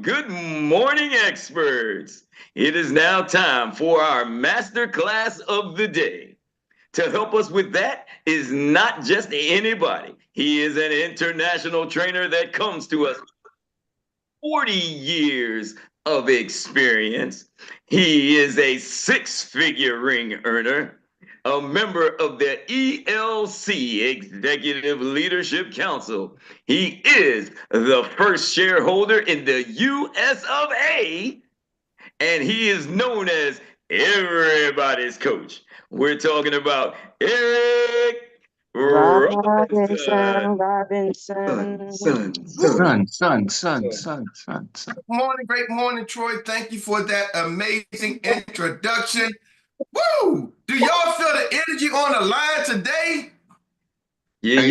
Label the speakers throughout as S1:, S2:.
S1: good morning, experts. It is now time for our master class of the day. To help us with that is not just anybody. He is an international trainer that comes to us 40 years of experience. He is a six-figure ring earner, a member of the ELC Executive Leadership Council. He is the first shareholder in the US of A, and he is known as everybody's coach. We're talking about Erik
S2: Robinson,
S1: Robinson.
S2: Robinson.
S3: Son. Great morning, Troy. Thank you for that amazing introduction. Woo! Do y'all feel the energy on the line today?
S1: Yeah.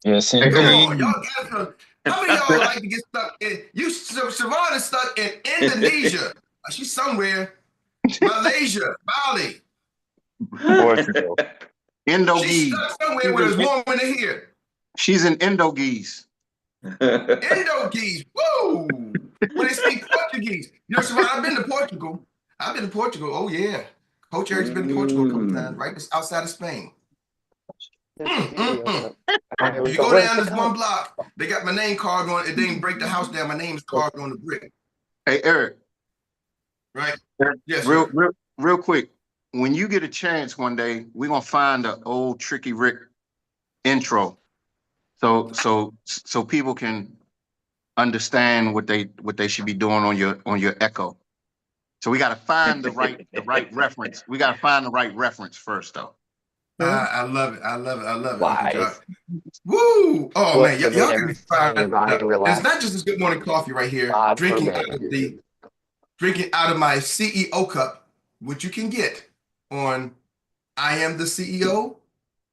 S4: Yes,
S3: Come
S4: indeed.
S3: on, y'all got to. How many of y'all like to get stuck in? Siobhan is stuck in Indonesia. She's somewhere. Malaysia, Bali.
S4: Portugal.
S3: She's
S5: Indogese.
S3: stuck somewhere where it's warm in here.
S5: She's in Indogese.
S3: Indogese. Woo! When they speak Portuguese. You know, Siobhan, I've been to Portugal. Oh, yeah. Coach Eric's been to Portugal a couple times, right outside of Spain. If you go down this one block, they got my name carved on it. They didn't break the house down. My name is carved on the brick.
S5: Hey, Eric.
S3: Right?
S5: Yes. Real quick. When you get a chance one day, we're gonna find the old Tricky Rick intro, so people can understand what they should be doing on your Echo. So we got to find the right reference. We got to find the right reference first, though.
S3: I love it.
S2: Wise.
S3: Woo! Oh man, y'all can be fired up.
S2: Relax.
S3: It's not just this good morning coffee right here, drinking out of my CEO cup, which you can get on I Am the CEO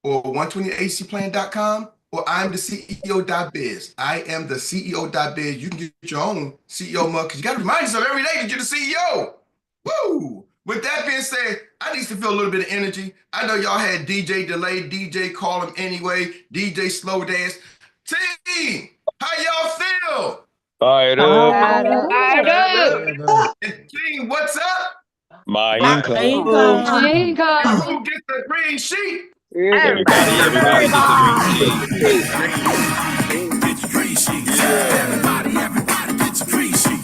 S3: or 128acplan.com or I'm the CEO.biz. I am the CEO.biz. You can get your own CEO mug because you got to remind yourself every day that you're the CEO. Woo! With that being said, I need to feel a little bit of energy. I know y'all had DJ Delay, DJ Call Him Anyway, DJ Slow Dance. Team, how y'all feel?
S4: Fired up.
S3: And team, what's up?
S4: My income.
S3: Who gets the green sheet?
S4: Everybody gets a green sheet.
S6: Get your green sheets. Everybody gets a green sheet.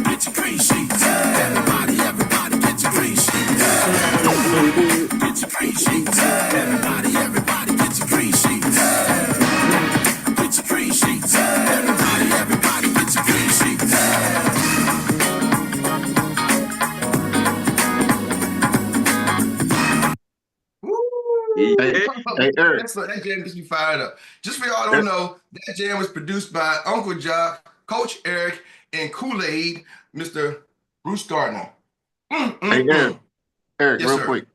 S6: Get your green sheets. Everybody gets a green sheet. Get your green sheets. Everybody gets a green sheet. Get your green sheets. Everybody gets a green sheet.
S5: Hey, Eric.
S3: That jam gets me fired up. Just for y'all don't know, that jam was produced by Uncle Jock, Coach Eric, and Kool-Aid, Mr. Bruce Gardner.
S5: Hey, Eric,
S3: Yes,
S5: real
S3: sir.
S5: quick.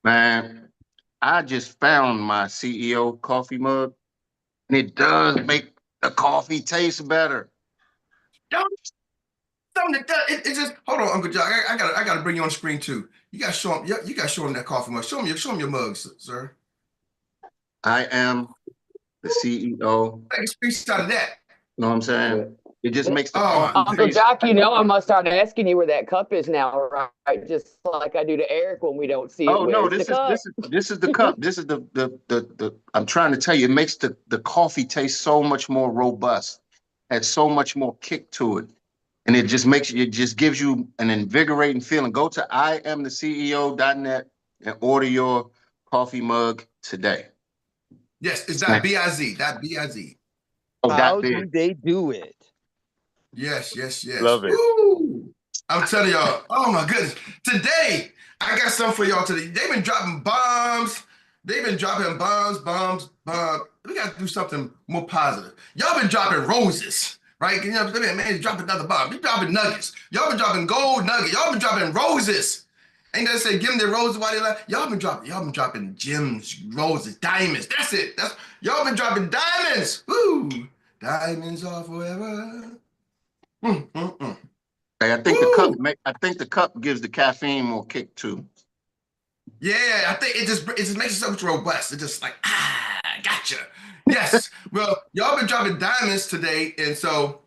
S5: Man, I just found my CEO coffee mug, and it does make the coffee taste better.
S3: Something that does, it just hold on, Uncle Jock. I gotta bring you on the screen too. You gotta show him. You gotta show him that coffee mug. Show him your mugs, sir.
S5: I am the CEO.
S3: Take a screenshot of that.
S5: You know what I'm saying? It just makes the
S3: Oh,
S5: coffee
S2: Uncle
S5: taste.
S2: Jock, I must start asking you where that cup is now, right? Just like I do to Eric when we don't see it.
S5: Oh no,
S2: Where's
S5: this
S2: the cup?
S5: is the cup. This is the I'm trying to tell you, it makes the coffee taste so much more robust, has so much more kick to it. And it just gives you an invigorating feeling. Go to IamTheCEO.net and order your coffee mug today.
S3: yes, it's that B-I-Z. That B-I-Z.
S5: Oh,
S7: How
S5: that
S7: do
S5: big.
S7: they do it?
S3: Yes.
S4: Love it.
S3: Woo! I'm telling y'all, oh my goodness. Today, I got something for y'all today. They've been dropping bombs. We got to do something more positive. Y'all been dropping roses, right? You know, man, drop another bomb. We dropping nuggets. Y'all been dropping gold nuggets. Y'all been dropping roses. Ain't that say give them their roses while they like? Y'all been dropping gems, roses, diamonds. That's it. Y'all been dropping diamonds. Woo! Diamonds are forever.
S5: Hey, I think the cup gives the caffeine more kick too.
S3: Yeah, I think it just makes it so much robust. It's just like Gotcha. Yes. Well, y'all been dropping diamonds today, and so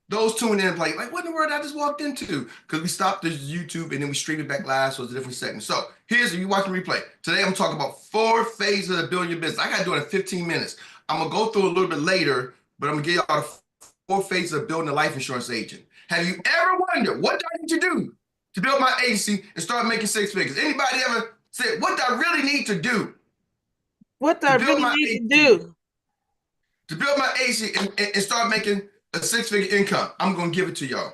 S3: those tuning in like what in the world I just walked into? Because we stopped this YouTube and then we streamed it back live, so it's a different segment. So here's if you watching replay. Today I'm talking about 4 phases of building your business. I gotta do it in 15 minutes. I'm gonna go through a little bit later, but I'm gonna give y'all the 4 phases of building a life insurance agent. Have you ever wondered what do I need to do to build my agency and start making 6 figures? Anybody ever said, what do I really need to do?
S7: What do I really need to do?
S3: To build my agency and start making a 6-figure income. I'm going to give it to y'all.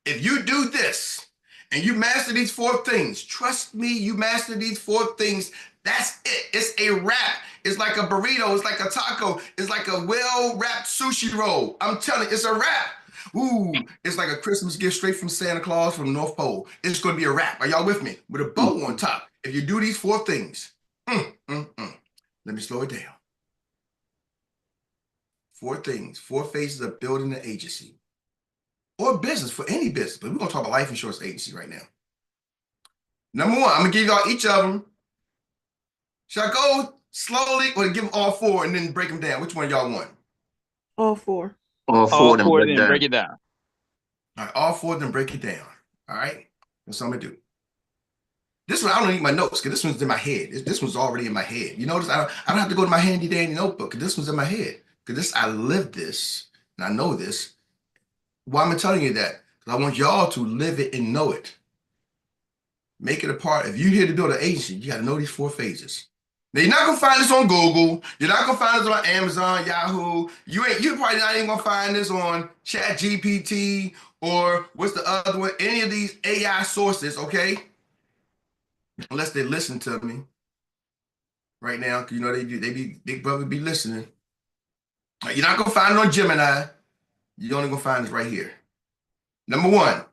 S3: If you do this and you master these 4 things, trust me, you master these 4 things, that's it. It's a wrap. It's like a burrito. It's like a taco. It's like a well-wrapped sushi roll. I'm telling you, it's a wrap. Ooh, it's like a Christmas gift straight from Santa Claus from the North Pole. It's going to be a wrap. Are y'all with me? With a bow on top. If you do these 4 things, let me slow it down. 4 things, 4 phases of building an agency or business, for any business, but we're going to talk about life insurance agency right now. Number 1, I'm going to give y'all each of them. Should I go slowly or give them all 4 and then break them down? Which one y'all want?
S7: All 4.
S5: All 4, then
S4: break it down.
S3: All right, all 4, then break it down. All right, that's what I'm going to do. This one, I don't need my notes because this one's in my head. This one's already in my head. You notice I don't have to go to my handy dandy notebook because this one's in my head. Because I live this and I know this. Why am I telling you that? Because I want y'all to live it and know it. Make it a part. If you're here to build an agency, you got to know these 4 phases. Now, you're not going to find this on Google. You're not going to find this on Amazon, Yahoo. You're probably not even going to find this on ChatGPT or what's the other one? Any of these AI sources, okay? Unless they listen to me right now. Because, you know, they probably be listening. You're not going to find it on Gemini. You're only going to find it right here. Number 1,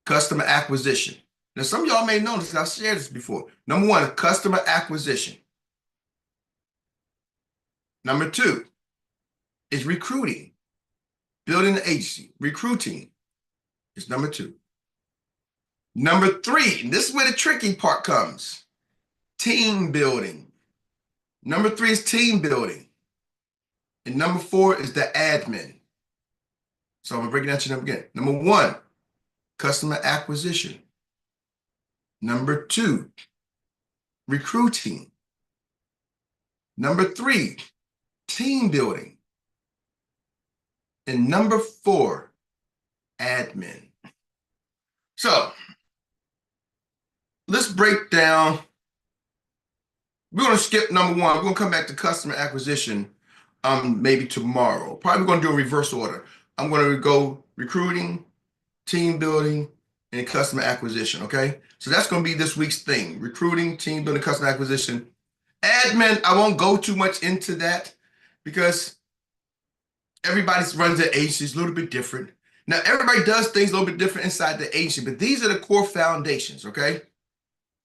S3: customer acquisition. Now, some of y'all may know this. I've shared this before. Number 1, customer acquisition. Number 2 is recruiting. Building an agency. Recruiting is number 2. Number 3, and this is where the tricky part comes. Team building. Number 3 is team building. And number 4 is the admin. So I'm going to break it down to them again. Number 1, customer acquisition. Number 2, recruiting. Number 3, team building. And number 4, admin. So let's break down. We're going to skip number 1. We're going to come back to customer acquisition maybe tomorrow. Probably going to do a reverse order. I'm going to go recruiting, team building, and customer acquisition, okay? So that's going to be this week's thing. Recruiting, team building, customer acquisition. Admin, I won't go too much into that because everybody runs their agencies a little bit different. Now, everybody does things a little bit different inside the agency, but these are the core foundations, okay?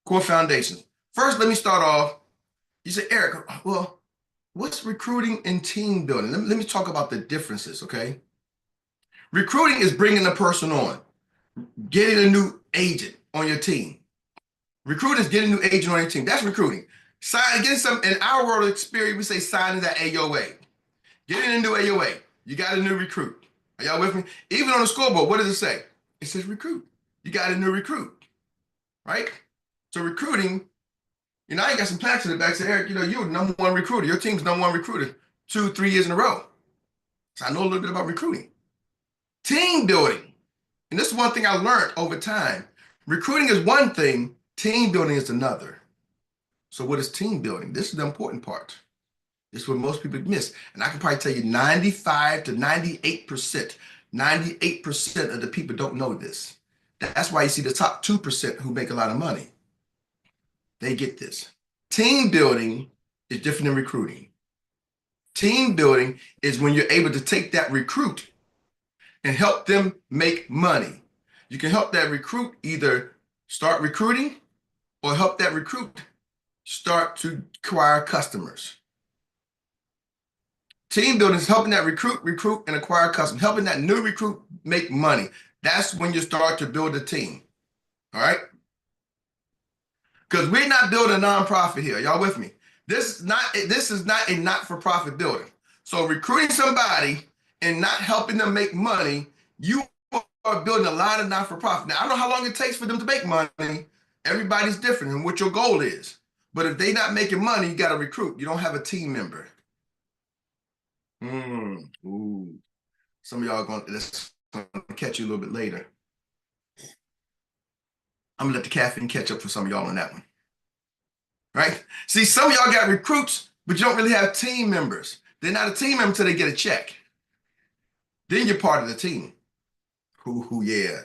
S3: Core foundations. First, let me start off. You say, Eric, well, what's recruiting and team building? Let me talk about the differences, okay? Recruiting is bringing a person on, getting a new agent on your team. Recruiting is getting a new agent on your team. That's recruiting. Getting some, in our world of experience, we say signing that AOA. Getting a new AOA. You got a new recruit. Are y'all with me? Even on the scoreboard, what does it say? It says recruit. You got a new recruit, right? So recruiting, you know, I got some plaques in the back. Say, Eric, you know, you're the number 1 recruiter. Your team's number 1 recruiter 2-3 years in a row. So I know a little bit about recruiting. Team building. And this is one thing I learned over time. Recruiting is one thing, team building is another. So what is team building? This is the important part. This is what most people miss. And I can probably tell you 95 to 98%, 98% of the people don't know this. That's why you see the top 2% who make a lot of money. They get this. Team building is different than recruiting. Team building is when you're able to take that recruit and help them make money. You can help that recruit either start recruiting or help that recruit start to acquire customers. Team building is helping that recruit, and acquire customers, helping that new recruit make money. That's when you start to build a team, all right? Because we're not building a nonprofit here. Y'all with me? This is not a not-for-profit building. So recruiting somebody and not helping them make money, you are building a lot of not-for-profit. Now, I don't know how long it takes for them to make money. Everybody's different and what your goal is. But if they're not making money, you got to recruit. You don't have a team member. Ooh. Some of y'all are going to catch you a little bit later. I'm going to let the caffeine catch up for some of y'all on that one. Right? See, some of y'all got recruits, but you don't really have team members. They're not a team member until they get a check. Then you're part of the team. Yeah.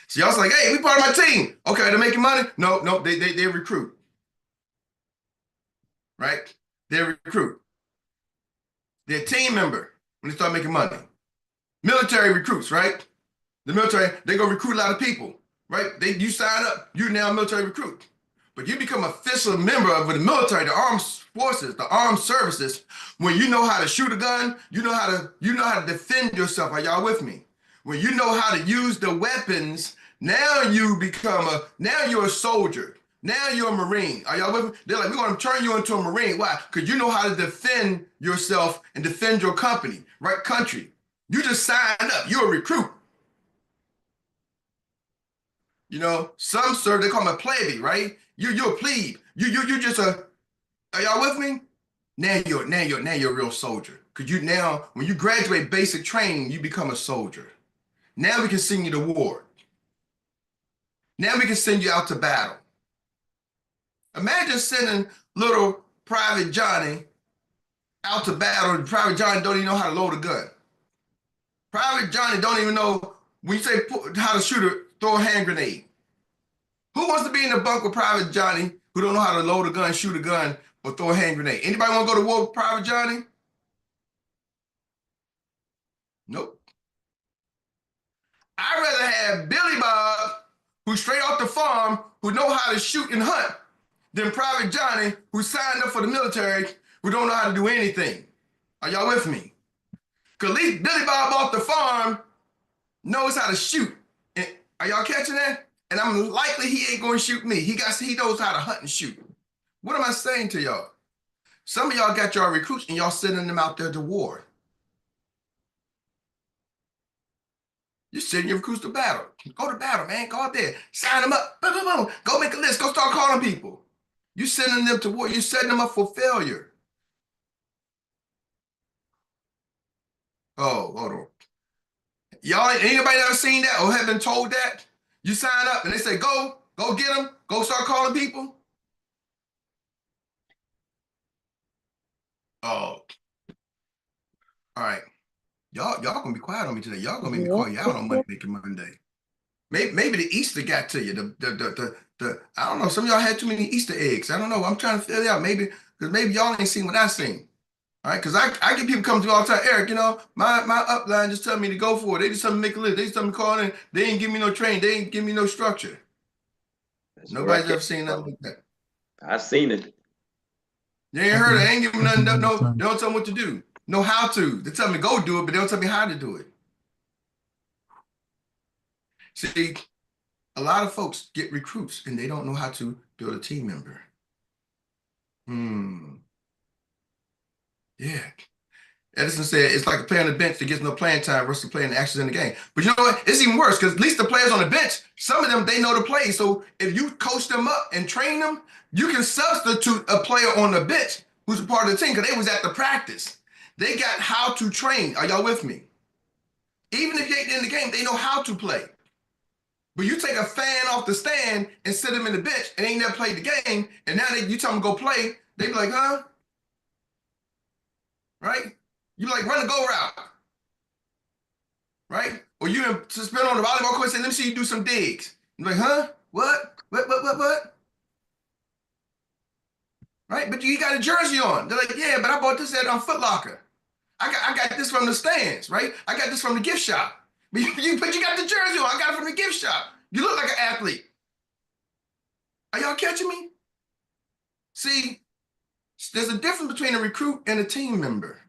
S3: So y'all's like, hey, we part of my team. Okay, they're making money? No, they recruit. Right? They recruit. They're a team member when they start making money. Military recruits, right? The military, they go recruit a lot of people, right? You sign up, you're now a military recruit. But you become an official member of the military, the armed forces, the armed services, when you know how to shoot a gun, you know how to defend yourself. Are y'all with me? When you know how to use the weapons, now you're a soldier. Now you're a Marine. Are y'all with me? They're like, we're going to turn you into a Marine. Why? Because you know how to defend yourself and defend your company, right? Country. You just signed up. You're a recruit. You know, some serve, they call them a plebe, right? You're a plebe. You just are y'all with me? Now you're a real soldier. Because when you graduate basic training, you become a soldier. Now we can send you to war. Now we can send you out to battle. Imagine sending little Private Johnny out to battle. Private Johnny don't even know how to load a gun. Private Johnny don't even know, when you say how to throw a hand grenade. Who wants to be in the bunk with Private Johnny who don't know how to load a gun, shoot a gun, or throw a hand grenade? Anybody want to go to war with Private Johnny? Nope. I'd rather have Billy Bob, who's straight off the farm, who know how to shoot and hunt, than Private Johnny, who signed up for the military, who don't know how to do anything. Are y'all with me? Because at least Billy Bob off the farm knows how to shoot. And are y'all catching that? And I'm likely he ain't going to shoot me. He knows how to hunt and shoot. What am I saying to y'all? Some of y'all got y'all recruits and y'all sending them out there to war. You're sending your recruits to battle. Go to battle, man. Go out there. Sign them up. Boom, boom, boom. Go make a list. Go start calling people. You're sending them to war. You're setting them up for failure. Oh, hold on. Y'all, anybody ever seen that or have been told that? You sign up and they say, go get them. Go start calling people. Oh. All right. Y'all gonna be quiet on me today. Y'all gonna make me call you out on Monday Making Monday. Maybe the Easter got to you. I don't know. Some of y'all had too many Easter eggs. I don't know. I'm trying to figure it out. Maybe y'all ain't seen what I seen. All right, because I get people come to me all the time. Eric, my upline just tell me to go for it. They just tell me to make a list. They just tell me to call in. They ain't give me no training. They ain't give me no structure. Nobody's ever seen nothing like that.
S1: I've seen it.
S3: You ain't heard it. They ain't giving me nothing. No, they don't tell me what to do. Know how to. They tell me go do it, but they don't tell me how to do it. See, a lot of folks get recruits and they don't know how to build a team member. Yeah. Edison said it's like a player on the bench that gets no playing time versus playing the actions in the game. But you know what? It's even worse because at least the players on the bench, some of them, they know the play. So if you coach them up and train them, you can substitute a player on the bench who's a part of the team because they was at the practice. They got how to train. Are y'all with me? Even if you ain't in the game, they know how to play. But you take a fan off the stand and sit them in the bench and they ain't never played the game, and now you tell them to go play, they be like, huh? Right? You like run the go route. Right? Or you suspend on the volleyball court and say, let me see you do some digs. You're like, huh? What? Right? But you got a jersey on. They're like, yeah, but I bought this at Foot Locker. I got this from the stands, right? I got this from the gift shop. But you got the jersey on. I got it from the gift shop. You look like an athlete. Are y'all catching me? See, there's a difference between a recruit and a team member.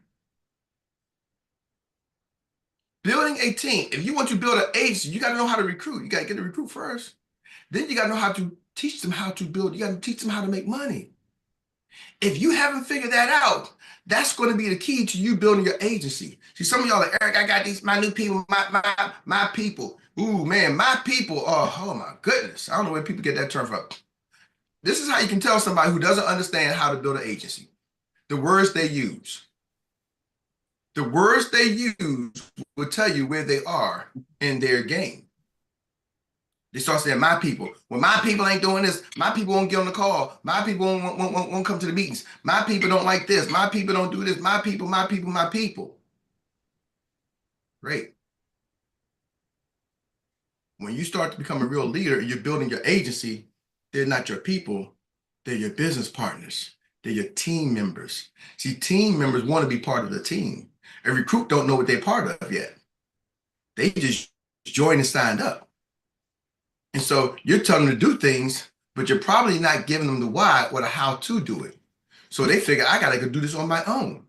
S3: Building a team, if you want to build an ace, you got to know how to recruit. You got to get the recruit first. Then you got to know how to teach them how to build. You got to teach them how to make money. If you haven't figured that out, that's going to be the key to you building your agency. See, some of y'all are, Eric, I got my new people, my people. Ooh, man, my people. Oh my goodness. I don't know where people get that term from. This is how you can tell somebody who doesn't understand how to build an agency. The words they use. The words they use will tell you where they are in their game. They start saying, my people. Well, my people ain't doing this. My people won't get on the call. My people won't come to the meetings. My people don't like this. My people don't do this. My people, my people, my people. Great. When you start to become a real leader and you're building your agency, they're not your people. They're your business partners. They're your team members. See, team members want to be part of the team. A recruit don't know what they're part of yet. They just joined and signed up. And so you're telling them to do things, but you're probably not giving them the why or the how to do it. So they figure, I got to go do this on my own.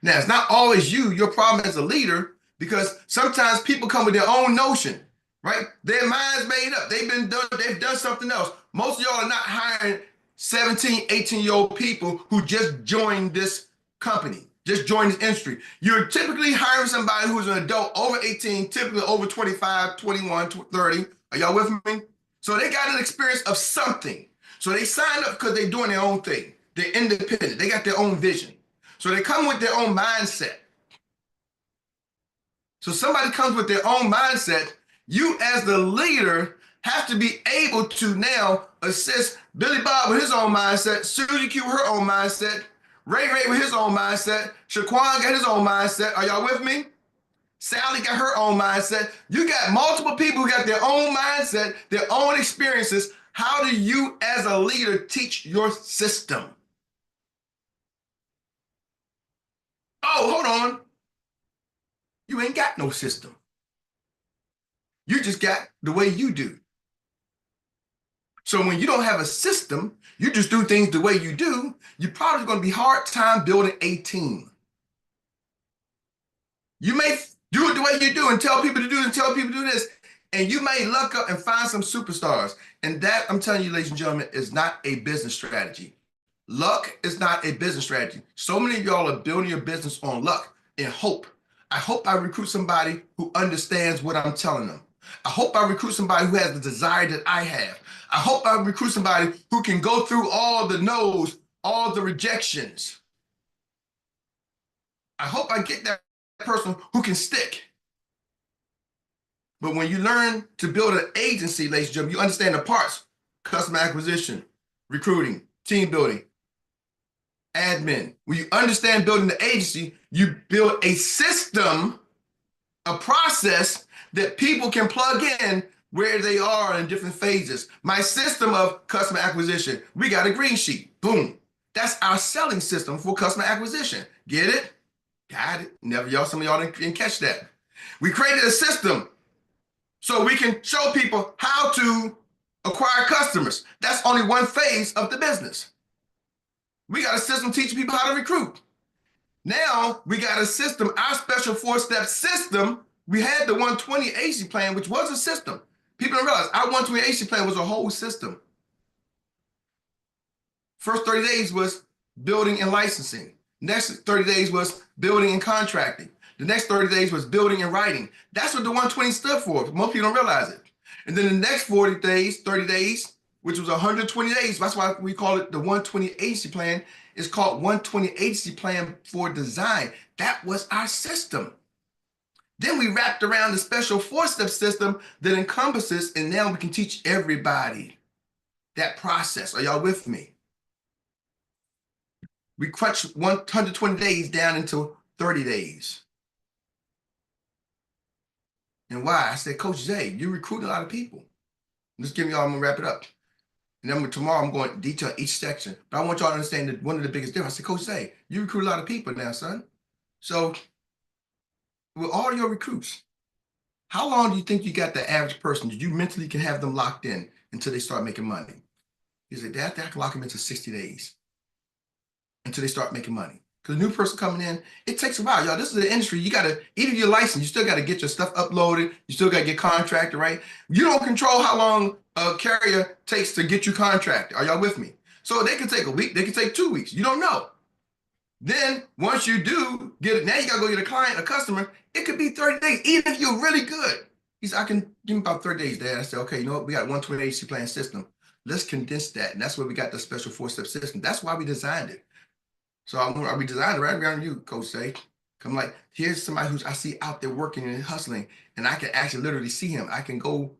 S3: Now, it's not always your problem as a leader, because sometimes people come with their own notion, right? Their mind's made up. They've done something else. Most of y'all are not hiring 17, 18-year-old people who just joined this company, just joined this industry. You're typically hiring somebody who's an adult over 18, typically over 25, 21, 30. Are y'all with me? So they got an experience of something. So they signed up because they're doing their own thing. They're independent. They got their own vision. So they come with their own mindset. So somebody comes with their own mindset. You as the leader have to be able to now assist Billy Bob with his own mindset, Susie Q with her own mindset, Ray with his own mindset, Shaquan got his own mindset. Are y'all with me? Sally got her own mindset. You got multiple people who got their own mindset, their own experiences. How do you as a leader teach your system? Oh, hold on. You ain't got no system. You just got the way you do. So when you don't have a system, you just do things the way you do, you're probably going to be hard time building a team. You may do it the way you do and tell people to do it and tell people to do this, and you may luck up and find some superstars. And that, I'm telling you, ladies and gentlemen, is not a business strategy. Luck is not a business strategy. So many of y'all are building your business on luck and hope. I hope I recruit somebody who understands what I'm telling them. I hope I recruit somebody who has the desire that I have. I hope I recruit somebody who can go through all the no's, all the rejections. I hope I get that person who can stick. But when you learn to build an agency, ladies and gentlemen, you understand the parts: customer acquisition, recruiting, team building, admin. When you understand building the agency, you build a system, a process that people can plug in where they are in different phases. My system of customer acquisition, we got a green sheet, boom. That's our selling system for customer acquisition. Get it? Got it. Some of y'all didn't catch that. We created a system so we can show people how to acquire customers. That's only one phase of the business. We got a system teaching people how to recruit. Now we got a system, our special 4-step system. We had the 120 agency plan, which was a system. People don't realize our 120 agency plan was a whole system. First 30 days was building and licensing. Next 30 days was building and contracting. The next 30 days was building and writing. That's what the 120 stood for. Most people don't realize it. And then the next 30 days, which was 120 days, that's why we call it the 120 agency plan. It's called 120 agency plan for design. That was our system. Then we wrapped around the special 4-step system that encompasses, and now we can teach everybody that process. Are y'all with me? We crunched 120 days down into 30 days. And why? I said, Coach Zay, you recruit a lot of people. Just give me all, I'm gonna wrap it up. And then tomorrow I'm going to detail each section. But I want y'all to understand that one of the biggest differences. I said, Coach Zay, you recruit a lot of people now, son. So with all your recruits, how long do you think you got the average person that you mentally can have them locked in until they start making money? He said, Dad, I can lock them into 60 days until they start making money. Because a new person coming in, it takes a while, y'all. This is the industry. You got to, even if you're licensed, you still got to get your stuff uploaded. You still got to get contracted, right? You don't control how long a carrier takes to get you contracted. Are y'all with me? So they can take a week, they can take 2 weeks. You don't know. Then once you do get it, now you gotta go get a client, a customer. It could be 30 days, even if you're really good. He said, I can give him about 30 days, Dad. I said, okay, you know what? We got 120 agency plan system. Let's condense that. And that's where we got the special 4-step system. That's why we designed it. So I designed it right around you, Coach Say. I'm like, here's somebody who's I see out there working and hustling, and I can actually literally see him. I can go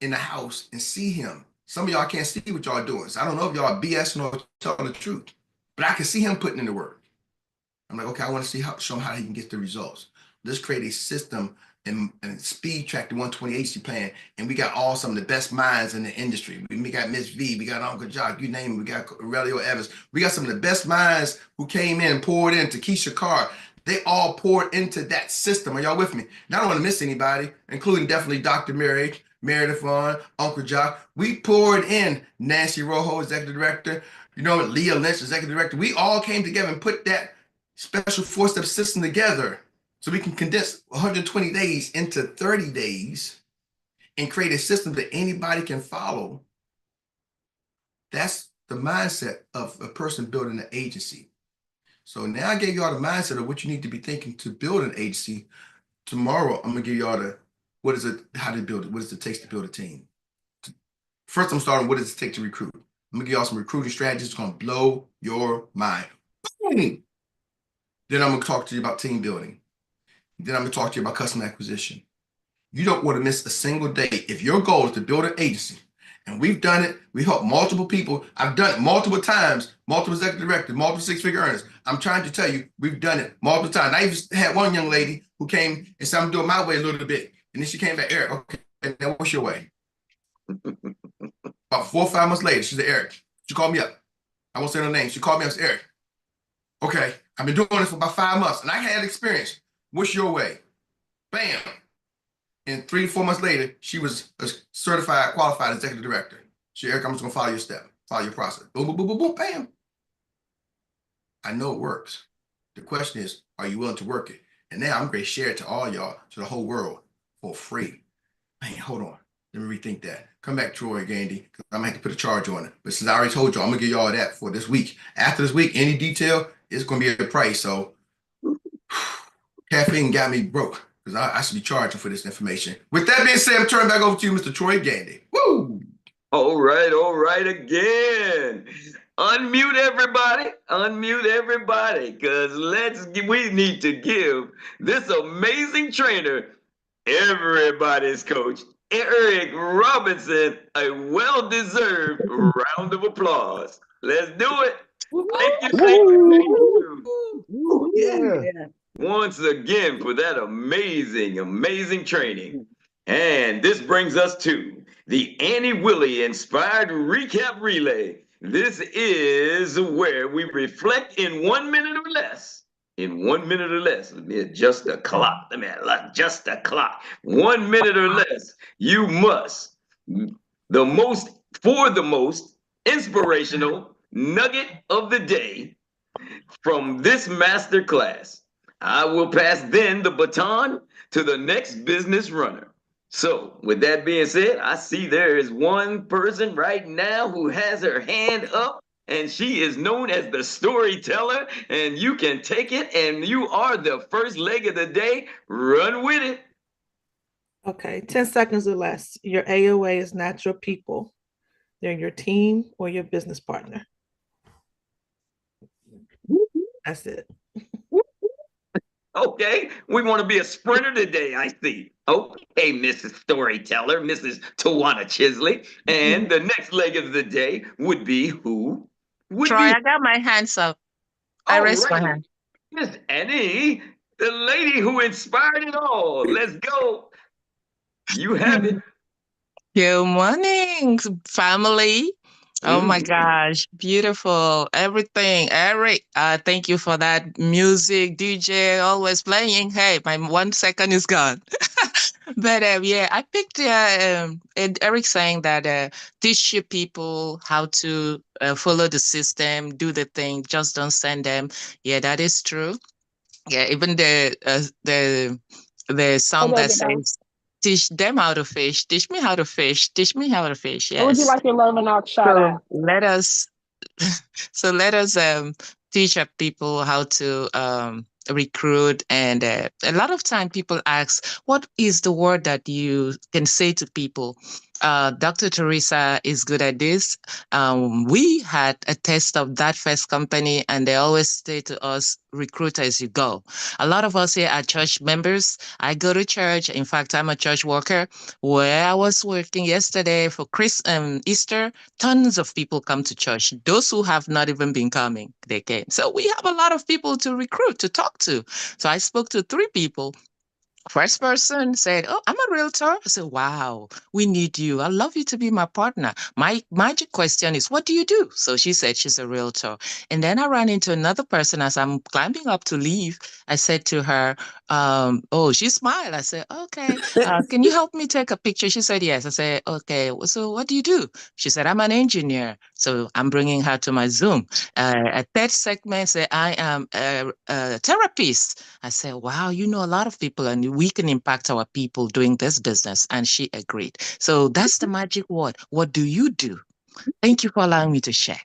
S3: in the house and see him. Some of y'all can't see what y'all doing. So I don't know if y'all BSing or telling the truth, but I can see him putting in the work. I'm like, okay, I want to show him how he can get the results. Let's create a system and speed track the 120 agency plan. And we got some of the best minds in the industry. We got Miss V, we got Uncle Jock, you name it. We got Aurelio Evans. We got some of the best minds who came in and poured into Keisha Carr. They all poured into that system. Are y'all with me? Now I don't want to miss anybody, including definitely Dr. Meri, Meredith Vaughn, Uncle Jock. We poured in Nancy Rojo, executive director, Leah Lynch, executive director. We all came together and put that special 4-step system together so we can condense 120 days into 30 days and create a system that anybody can follow. That's the mindset of a person building an agency. So now I gave y'all the mindset of what you need to be thinking to build an agency. Tomorrow, I'm gonna give y'all how to build it, what does it take to build a team. First, I'm starting, what does it take to recruit? I'm gonna give y'all some recruiting strategies. It's gonna blow your mind. Boom. Then I'm gonna talk to you about team building. Then I'm gonna talk to you about customer acquisition. You don't want to miss a single day. If your goal is to build an agency, and we've done it, we helped multiple people. I've done it multiple times, multiple executive directors, multiple 6-figure earners. I'm trying to tell you, we've done it multiple times. I even had one young lady who came and said, I'm doing my way a little bit. And then she came back, Eric, okay, now what's your way? About 4 or 5 months later, she said, Eric, she called me up. I won't say her name. She called me up and said, Eric, okay, I've been doing this for about 5 months and I had experience. What's your way? Bam. And 3 to 4 months later, she was a certified, qualified executive director. She, Eric, I'm just gonna follow your step, follow your process. Boom, boom, boom, boom, boom, bam. I know it works. The question is, are you willing to work it? And now I'm going to share it to all y'all, to the whole world for free. Man, hold on. Let me rethink that. Come back, Troy Gandy, because I might have to put a charge on it. But since I already told y'all, I'm gonna give y'all that for this week. After this week, any detail, it's gonna be a price. So caffeine got me broke because I should be charging for this information. With that being said, I'm turning back over to you, Mr. Troy Gandy. Woo!
S1: All right again. Unmute everybody, because we need to give this amazing trainer, everybody's coach, Erik Robinson, a well-deserved round of applause. Let's do it. Thank you.
S2: Yeah.
S1: Once again for that amazing training. And this brings us to the Annie Willie Inspired Recap Relay. This is where we reflect in 1 minute or less. In 1 minute or less, let me adjust the clock. 1 minute or less, you must, the most inspirational nugget of the day from this master class. I will pass then the baton to the next business runner. So with that being said, I see there is one person right now who has her hand up, and she is known as the storyteller, and you can take it, and you are the first leg of the day. Run with it.
S7: Okay, 10 seconds or less. Your AOA is not your people. They're your team or your business partner. That's it.
S1: Okay, we want to be a sprinter today, I see. Okay, Mrs. Storyteller, Mrs. Tawana Chisley. And the next leg of the day would be who?
S8: Troy, I got my hands up. I raised my hand.
S1: Miss Annie, the lady who inspired it all. Let's go. You have it.
S8: Good morning, family. Oh my gosh, beautiful everything. Eric, thank you for that music, DJ, always playing. Hey, my 1 second is gone. But yeah, I picked Eric saying that teach your people how to follow the system, do the thing, just don't send them. Yeah, that is true. Yeah, even the song that says, teach them how to fish, teach me how to fish, teach me how to fish. Yes.
S9: What would you like to learn and I'll shout out?
S8: Let us So let us teach our people how to recruit. And a lot of time people ask, what is the word that you can say to people? Dr. Teresa is good at this. We had a test of that first company, and they always say to us, recruit as you go. A lot of us here are church members. I go to church. In fact, I'm a church worker. Where I was working yesterday for Easter, tons of people come to church. Those who have not even been coming, they came. So we have a lot of people to recruit, to talk to. So I spoke to 3 people. First person said, "Oh, I'm a realtor." I said, "Wow, we need you. I'd love you to be my partner." My magic question is, what do you do? So she said she's a realtor. And then I ran into another person as I'm climbing up to leave. I said to her, oh, she smiled. I said, "Okay, can you help me take a picture?" She said, "Yes." I said, "Okay, so what do you do?" She said, "I'm an engineer." So I'm bringing her to my Zoom. A third segment said, "I am a therapist." I said, "Wow, you know a lot of people, and we can impact our people doing this business." And she agreed. So that's the magic word. What do you do? Thank you for allowing me to share.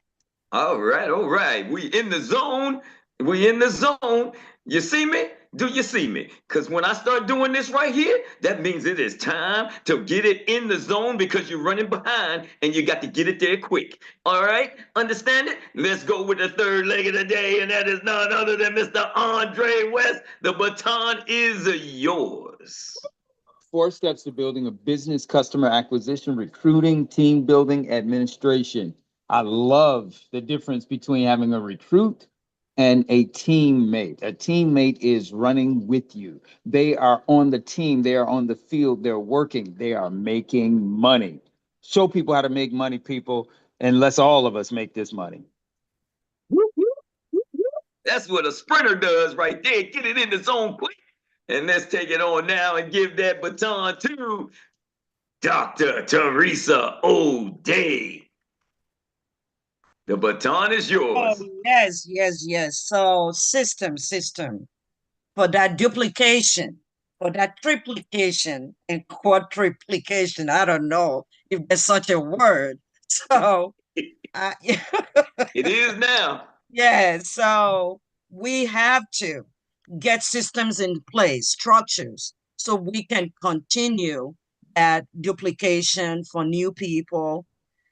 S1: All right, all right. We in the zone. We in the zone. You see me? Do you see me? Because when I start doing this right here, that means it is time to get it in the zone because you're running behind and you got to get it there quick. All right? Understand it? Let's go with the third leg of the day, and that is none other than Mr. Andre West. The baton is yours.
S9: 4 steps to building a business: customer acquisition, recruiting, team building, administration. I love the difference between having a recruit and a teammate. A teammate is running with you. They are on the team, they are on the field, they're working, they are making money. Show people how to make money, people, and let's all of us make this money.
S1: That's what a sprinter does right there. Get it in the zone quick. And let's take it on now and give that baton to Dr. Teresa O'Day. The baton is yours.
S10: Yes, yes, yes. So system for that duplication, for that triplication and quadruplication. I don't know if there's such a word. So
S1: it is now.
S10: Yeah, so we have to get systems in place, structures, so we can continue that duplication for new people.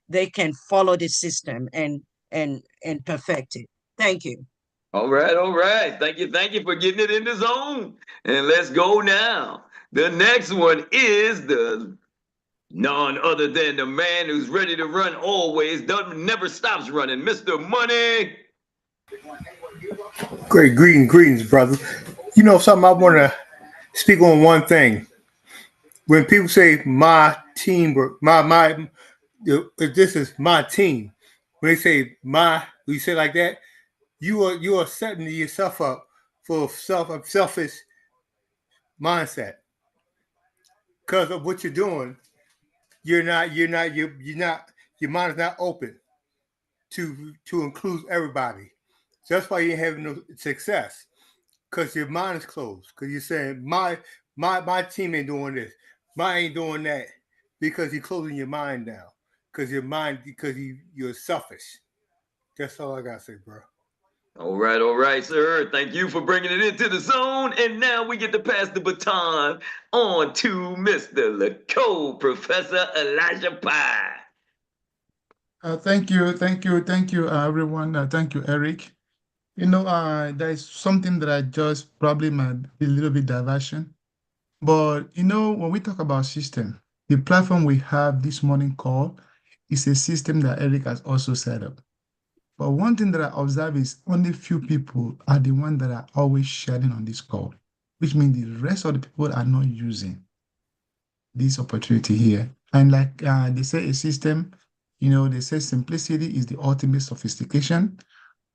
S10: They can follow the system and perfect it. Thank you.
S1: All right, all right. Thank you for getting it in the zone. And let's go now. The next one is the none other than the man who's ready to run always, never stops running, Mr. Money.
S11: Great, greetings, brother. You know something, I want to speak on one thing. When people say my team, this is my team. When they say when you say like that, you are setting yourself up for selfish mindset. Because of what you're doing, your mind is not open to include everybody. So that's why you ain't having no success. Because your mind is closed. Because you're saying my team ain't doing this, mine ain't doing that, because you're closing your mind down. Because you're selfish. That's all I gotta say, bro.
S1: All right, sir. Thank you for bringing it into the zone. And now we get to pass the baton on to Mr. LeCole, Professor Elijah Pye.
S12: Thank you, everyone. Thank you, Eric. You know, there is something that I just probably might be a little bit diversion. But, you know, when we talk about system, the platform we have this morning call is a system that Eric has also set up. But one thing that I observe is only few people are the ones that are always sharing on this call, which means the rest of the people are not using this opportunity here. And like they say, a system, you know, they say simplicity is the ultimate sophistication.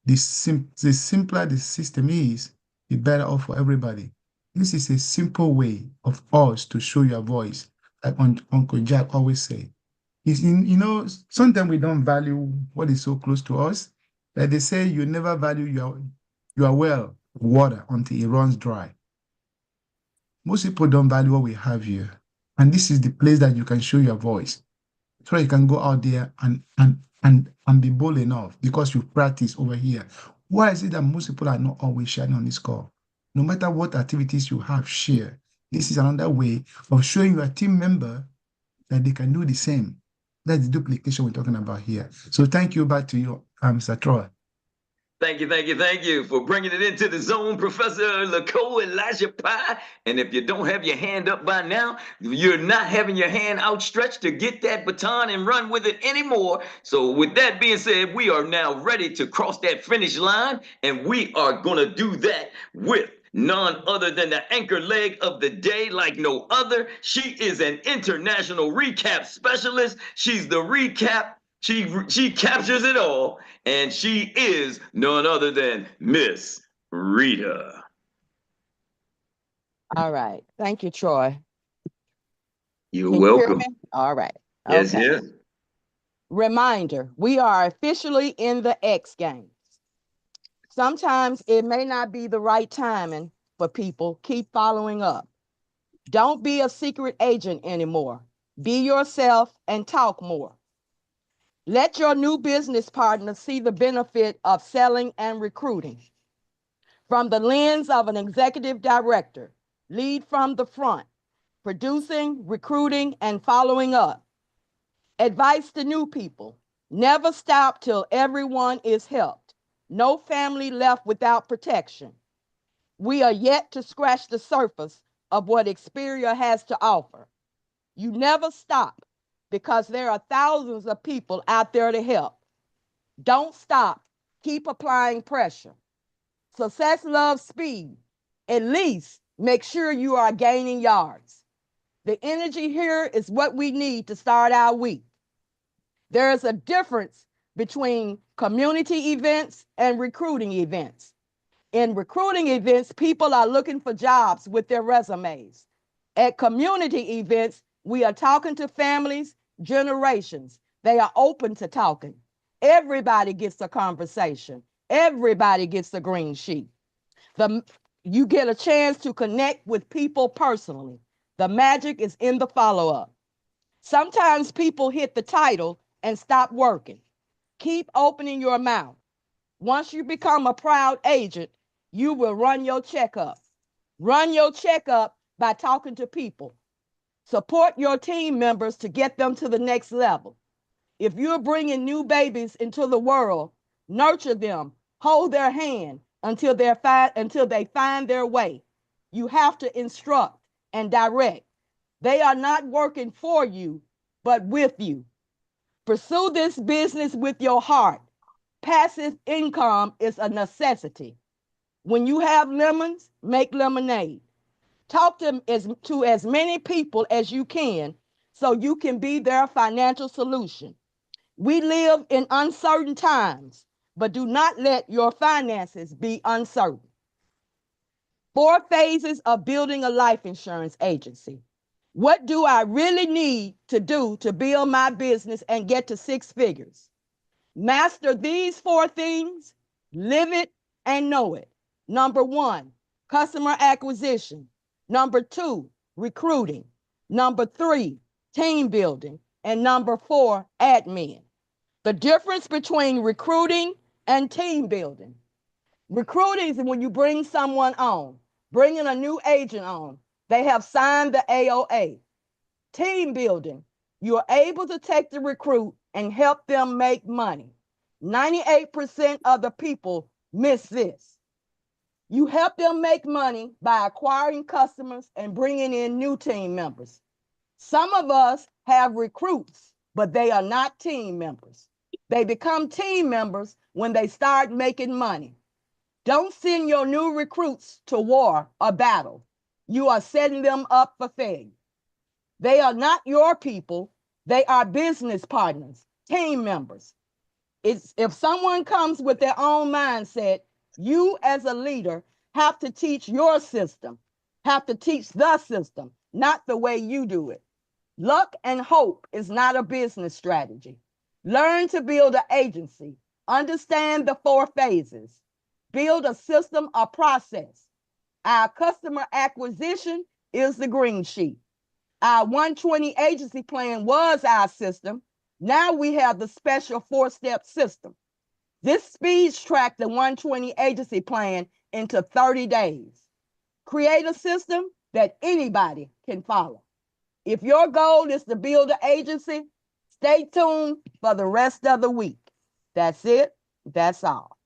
S12: The simpler the system is, the better off for everybody. This is a simple way of us to show your voice, like Uncle Jack always say. You know, sometimes we don't value what is so close to us. Like they say, you never value your well water until it runs dry. Most people don't value what we have here. And this is the place that you can show your voice. so you can go out there and be bold enough because you practice over here. Why is it that most people are not always sharing on this call? No matter what activities you have, share. This is another way of showing your team member that they can do the same. That's the duplication we're talking about here. So thank you. Back to you, Mr. Troy.
S1: Thank you for bringing it into the zone, Professor Laco Elijah Pye. And if you don't have your hand up by now, you're not having your hand outstretched to get that baton and run with it anymore. So with that being said, we are now ready to cross that finish line, and we are going to do that with none other than the anchor leg of the day like no other. She is an international recap specialist. She's the recap. She captures it all, and she is none other than Miss Rita.
S13: All right. Thank you, Troy.
S1: You're
S13: Can you hear
S1: welcome.
S13: me? All right.
S1: Yes,
S13: Okay.
S1: yes.
S13: Reminder, we are officially in the X Games. Sometimes it may not be the right timing for people. Keep following up. Don't be a secret agent anymore. Be yourself and talk more. Let your new business partner see the benefit of selling and recruiting. From the lens of an executive director, lead from the front, producing, recruiting, and following up. Advice to new people, never stop till everyone is helped. No family left without protection. We are yet to scratch the surface of what Xperia has to offer. You never stop because there are thousands of people out there to help. Don't stop. Keep applying pressure. Success loves speed. At least make sure you are gaining yards. The energy here is what we need to start our week. There is a difference between community events and recruiting events. In recruiting events, people are looking for jobs with their resumes. At community events, we are talking to families, generations. They are open to talking. Everybody gets a conversation. Everybody gets a green sheet. You get a chance to connect with people personally. The magic is in the follow-up. Sometimes people hit the title and stop working. Keep opening your mouth. Once you become a proud agent, you will run your checkup. Run your checkup by talking to people. Support your team members to get them to the next level. If you're bringing new babies into the world, nurture them, hold their hand until they find their way. You have to instruct and direct. They are not working for you, but with you. Pursue this business with your heart. Passive income is a necessity. When you have lemons, make lemonade. Talk to as many people as you can so you can be their financial solution. We live in uncertain times, but do not let your finances be uncertain. 4 phases of building a life insurance agency. What do I really need to do to build my business and get to 6 figures? Master these 4 things, live it and know it. Number 1, customer acquisition. Number 2, recruiting. Number 3, team building. And number 4, admin. The difference between recruiting and team building. Recruiting is when you bring someone on, bringing a new agent on. They have signed the AOA. Team building, you're able to take the recruit and help them make money. 98% of the people miss this. You help them make money by acquiring customers and bringing in new team members. Some of us have recruits, but they are not team members. They become team members when they start making money. Don't send your new recruits to war or battle. You are setting them up for failure. They are not your people. They are business partners, team members. If someone comes with their own mindset, you as a leader have to teach your system, have to teach the system, not the way you do it. Luck and hope is not a business strategy. Learn to build an agency. Understand the 4 phases. Build a system or process. Our customer acquisition is the green sheet. Our 120 agency plan was our system. Now we have the special 4-step system. This speeds track the 120 agency plan into 30 days. Create a system that anybody can follow. If your goal is to build an agency, stay tuned for the rest of the week. That's it. That's all.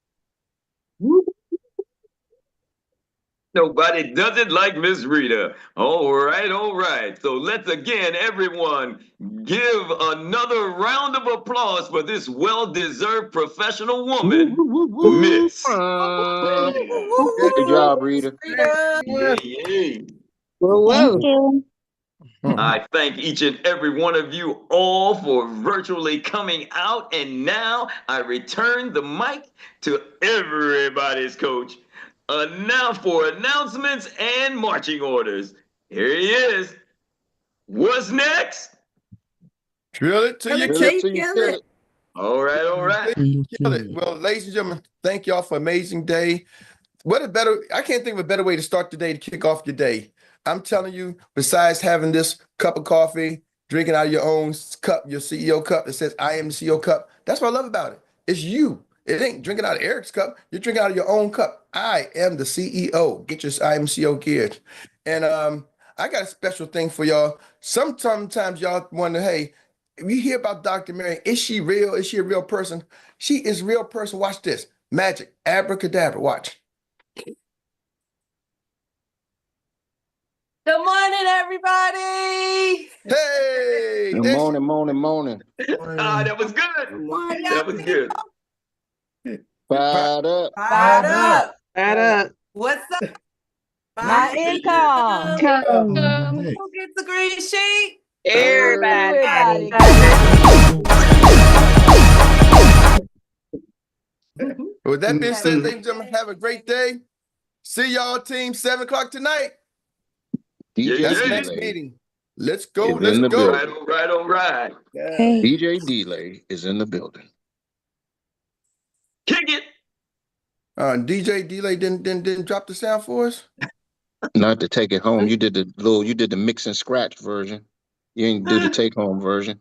S1: Nobody does it like Miss Rita. All right, all right. So let's again, everyone, give another round of applause for this well-deserved professional woman, Miss.
S5: Good job, Rita.
S1: Whoa. I thank each and every one of you all for virtually coming out. And now I return the mic to everybody's coach. Now for announcements and marching orders. Here he is. What's next?
S3: Drill it till you kill it.
S1: All right, all right.
S3: Kill it. Well, ladies and gentlemen, thank y'all for an amazing day. I can't think of a better way to start the day to kick off your day. I'm telling you, besides having this cup of coffee, drinking out of your own cup, your CEO cup that says, I am the CEO cup. That's what I love about it. It's you. It ain't drinking out of Eric's cup. You're drinking out of your own cup. I am the CEO. Get your I am CEO geared. And I got a special thing for y'all. Sometimes y'all wonder, hey, if you hear about Dr. Meri, is she real? Is she a real person? She is a real person. Watch this. Magic. Abracadabra. Watch.
S14: Good morning, everybody.
S3: Hey.
S5: Good morning.
S1: That was good. That was good.
S5: Fired up.
S7: Add up.
S14: What's up?
S13: My income.
S14: Who gets the green sheet?
S13: Everybody.
S3: With that being said, ladies and gentlemen, have a great day. See y'all team 7 o'clock tonight. That's the next meeting. Let's go. Let's go.
S1: All right.
S5: DJ Delay is in the building.
S1: Kick it.
S3: DJ Delay didn't drop the sound for us.
S5: Not to take it home. You did the mix and scratch version. You didn't do the take home version.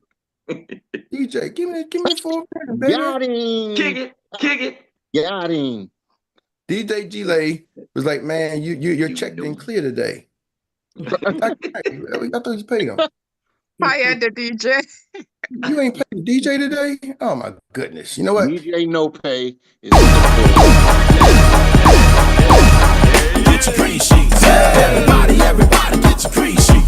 S3: DJ, give me the full version, baby.
S5: Got him.
S1: Kick it.
S5: Got him.
S3: DJ Delay was like, man, your check didn't clear today. I thought you paid him.
S8: Fire the DJ.
S3: You ain't paid the DJ today? Oh my goodness. You know what?
S5: DJ No Pay is in the
S6: Get your green sheets. Everybody get your green sheets.